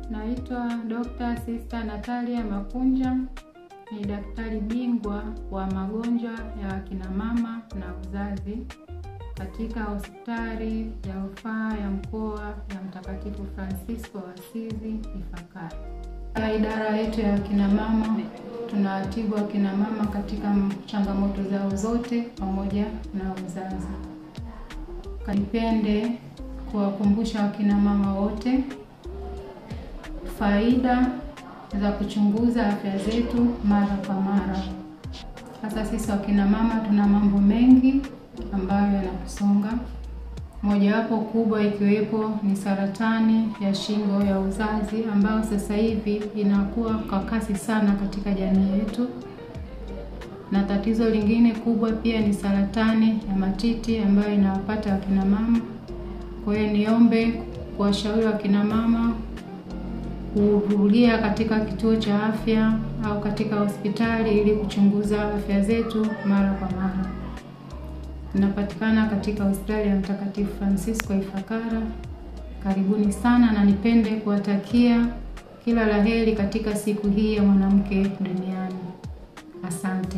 Naitwa Dr. Sister Natalia Makunja, ni daktari bingwa wa magonjwa ya akina mama na uzazi katika hospitali ya rufaa ya mkoa ya Mtakatifu Francisco wa Asizi Ifakara. Idara yetu ya akina mama tunawatibu akina mama katika changamoto zao zote pamoja na uzazi. Nipende kuwakumbusha akina mama wote faida za kuchunguza afya zetu mara kwa mara. Sasa sisi akina mama tuna mambo mengi ambayo yanatusonga. Mojawapo kubwa ikiwepo ni saratani ya shingo ya uzazi ambayo sasa hivi inakuwa kwa kasi sana katika jamii yetu. Na tatizo lingine kubwa pia ni saratani ya matiti ambayo inawapata akina mama. Kwa hiyo niombe kuwashauri akina mama kuhudhuria katika kituo cha afya au katika hospitali ili kuchunguza afya zetu mara kwa mara. Tunapatikana katika hospitali ya Mtakatifu Francisco Ifakara. Karibuni sana na nipende kuwatakia kila laheri katika siku hii ya mwanamke duniani. Asante.